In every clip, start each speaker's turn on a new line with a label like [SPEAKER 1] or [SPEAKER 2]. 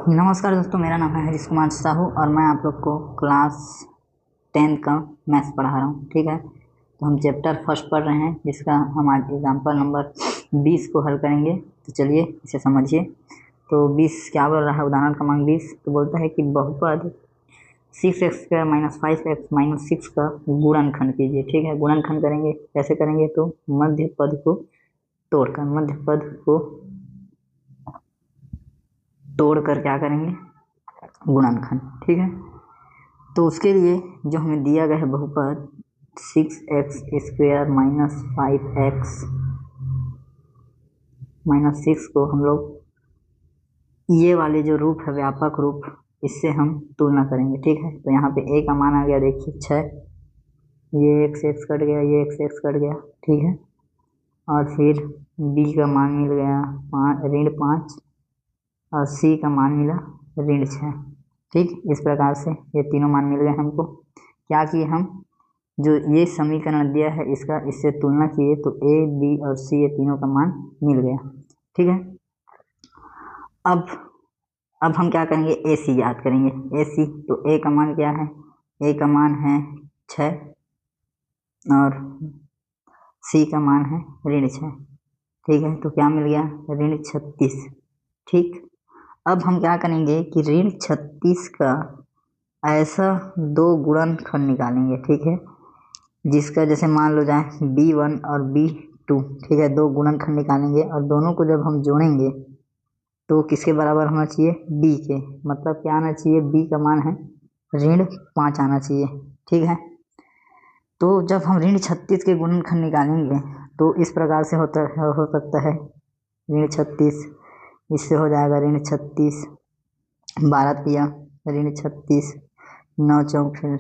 [SPEAKER 1] नमस्कार दोस्तों, मेरा नाम है हरीश कुमार साहू और मैं आप लोग को क्लास 10th का मैथ्स पढ़ा रहा हूँ। ठीक है, तो हम चैप्टर फर्स्ट पढ़ रहे हैं जिसका हम आज एग्जाम्पल नंबर 20 को हल करेंगे। तो चलिए इसे समझिए। तो 20 क्या बोल रहा है? उदाहरण क्रमांक 20 तो बोलता है कि बहुपद 6x² - 5x - 6 का गुणनखंड कीजिए। ठीक है, गुणनखंड करेंगे, कैसे करेंगे? तो मध्य पद को तोड़कर क्या करेंगे? गुणनखंड। ठीक है, तो उसके लिए जो हमें दिया गया है बहुपद 6x² - 5x - 6 को हम लोग ये वाले जो रूप है, व्यापक रूप, इससे हम तुलना करेंगे। ठीक है, तो यहाँ पे a का मान आ गया, देखिए 6, ये x कट गया, ये x कट गया। ठीक है, और फिर b का मान मिल गया -5 और c का मान मिला -6। ठीक, इस प्रकार से ये तीनों मान मिल गए हमको। क्या किए हम? जो ये समीकरण दिया है इसका इससे तुलना किए तो a, b और c ये तीनों का मान मिल गया। ठीक है, अब हम क्या करेंगे? ac याद करेंगे। ac तो a का मान क्या है? a का मान है 6 और c का मान है -6। ठीक है, तो क्या मिल गया? -36। ठीक, अब हम क्या करेंगे कि -36 का ऐसा दो गुणनखंड निकालेंगे। ठीक है, जिसका जैसे मान लो जाए b1 और b2। ठीक है, दो गुणनखंड निकालेंगे और दोनों को जब हम जोड़ेंगे तो किसके बराबर होना चाहिए? b के। मतलब क्या आना चाहिए? b का मान है -5 आना चाहिए। ठीक है, तो जब हम -36 के गुणनखंड निकालेंगे तो इस प्रकार से हो सकता है। -36 इससे हो जाएगा -36, 12 तिया -36, 9 चौक फिर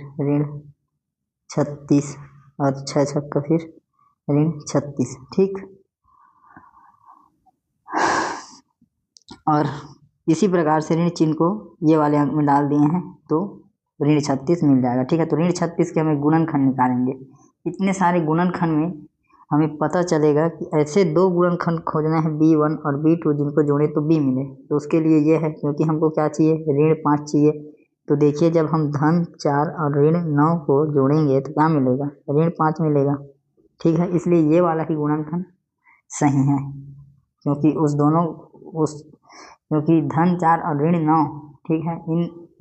[SPEAKER 1] -36 और 6 छक्का फिर -36। ठीक, और इसी प्रकार से ऋण चिन्ह को ये वाले अंक में डाल दिए हैं तो -36 मिल जाएगा। ठीक है, तो -36 के हमें गुणनखंड निकालेंगे। इतने सारे गुणनखंड में हमें पता चलेगा कि ऐसे दो गुणनखंड खोजना है b1 और b2 जिनको जोड़े तो b मिले। तो उसके लिए ये है, क्योंकि हमको क्या चाहिए? -5 चाहिए। तो देखिए, जब हम -4 और -9 को जोड़ेंगे तो क्या मिलेगा? -5 मिलेगा। ठीक है, इसलिए ये वाला ही गुणनखंड सही है, क्योंकि क्योंकि -4 और -9, ठीक है,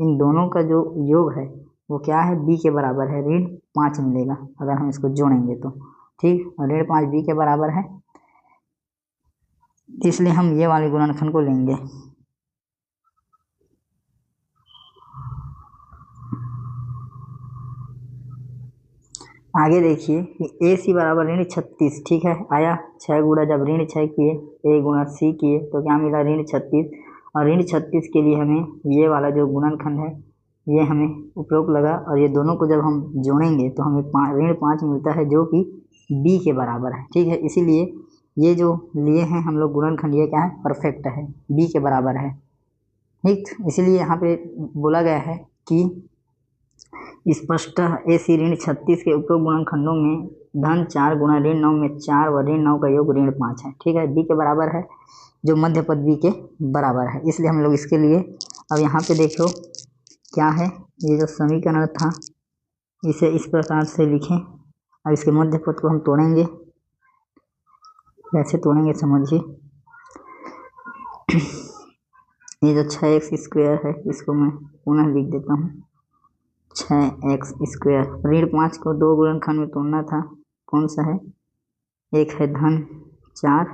[SPEAKER 1] इन दोनों का जो योग है वो क्या है? b के बराबर है, -5 मिलेगा अगर हम इसको जोड़ेंगे तो। ठीक, और -5 b के बराबर है, इसलिए हम ये वाले गुणनखंड को लेंगे। आगे देखिए कि AC बराबर -36। ठीक है, आया 6 गुणा जब -6 किए, a गुणा c किए तो क्या मिला? -36। और -36 के लिए हमें ये वाला जो गुणनखंड है ये हमें उपयोग लगा, और ये दोनों को जब हम जोड़ेंगे तो हमें -5 मिलता है, जो कि b के बराबर है। ठीक है, इसीलिए ये जो लिए हैं हम लोग गुणनखंड, ये क्या है? परफेक्ट है, b के बराबर है। ठीक, इसीलिए यहाँ पे बोला गया है कि स्पष्ट AC -36 के उपरोक्त गुणनखंडों में -4 गुणा -9 में 4 व -9 का योग -5 है। ठीक है, b के बराबर है, जो मध्य पद b के बराबर है, इसलिए हम लोग इसके लिए अब यहाँ पे देखो क्या है। ये जो समीकरण था इसे इस प्रकार से लिखें। अब इसके मध्य पद को हम तोड़ेंगे। कैसे तोड़ेंगे समझिए। ये जो 6x² है इसको मैं पुनः लिख देता हूँ, 6x²। -5 को दो गुणनखंड में तोड़ना था, कौन सा है? एक है -4,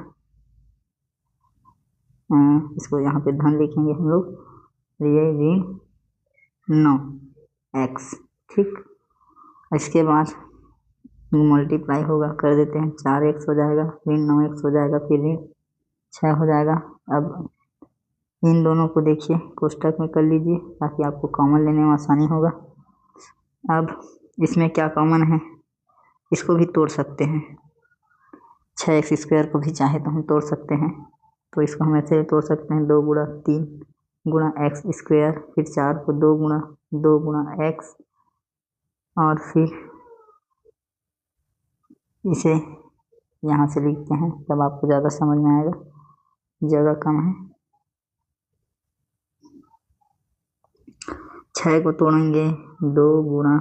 [SPEAKER 1] इसको यहाँ पे धन लिखेंगे हम लोग, ये -9x। ठीक, इसके बाद मल्टीप्लाई होगा, कर देते हैं, 4x हो जाएगा, -9x हो जाएगा, फिर -6 हो जाएगा। अब इन दोनों को देखिए कोष्टक में कर लीजिए ताकि आपको कॉमन लेने में आसानी होगा। अब इसमें क्या कॉमन है? इसको भी तोड़ सकते हैं, 6x² को भी चाहे तो हम तोड़ सकते हैं। तो इसको हम ऐसे तोड़ सकते हैं, 2 गुणा 3 गुणा x², फिर 4 को 2 गुणा x, और फिर इसे यहाँ से लिखते हैं, तब आपको ज़्यादा समझ में आएगा, जगह कम है। 6 को तोड़ेंगे 2 गुणा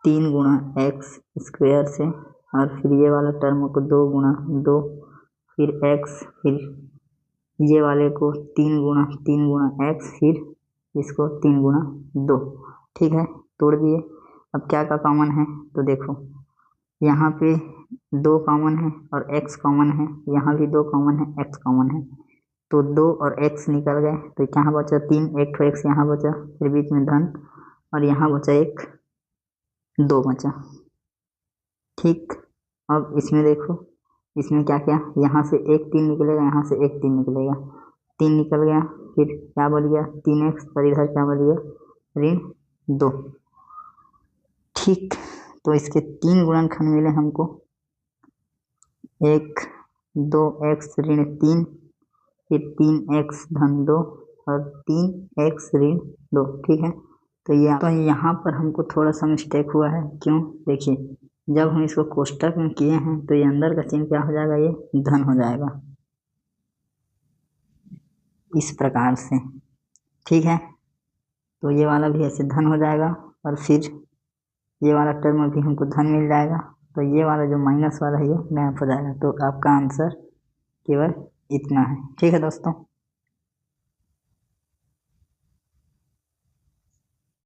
[SPEAKER 1] 3 गुणा एक्स स्क्वायर से, और फिर ये वाला टर्म को 2 गुणा 2, फिर एक्स, फिर ये वाले को 3 गुणा एक्स, फिर इसको 3 गुणा 2। ठीक है, तोड़ दिए। अब क्या क्या कॉमन है तो देखो, यहाँ पे 2 कॉमन है और x कॉमन है, यहाँ भी 2 कॉमन है, x कॉमन है, तो 2 और x निकल गए, तो क्या बचा 3, एक तो x यहाँ बचा, फिर बीच में धन, और यहाँ बचा 1, 2 बचा। ठीक, अब इसमें देखो, इसमें क्या क्या, यहाँ से 1 3 निकलेगा, यहाँ से 1 3 निकलेगा, 3 निकल गया, फिर क्या बन गया 3x, और इधर क्या बन गया ऋण 2। ठीक, तो इसके 3 गुणनखंड मिले हमको, 1 2x ऋण 3, फिर 3x धन 2, और 3x ऋण 2। ठीक है, तो यहाँ पर हमको थोड़ा सा मिस्टेक हुआ है। क्यों? देखिए, जब हम इसको कोष्टक में किए हैं तो ये अंदर का चिन्ह क्या हो जाएगा, ये धन हो जाएगा इस प्रकार से। ठीक है, तो ये वाला भी ऐसे धन हो जाएगा, और फिर ये वाला टर्म भी हमको धन मिल जाएगा, तो ये वाला जो माइनस वाला है ये गायब हो जाएगा। तो आपका आंसर केवल इतना है। ठीक है दोस्तों।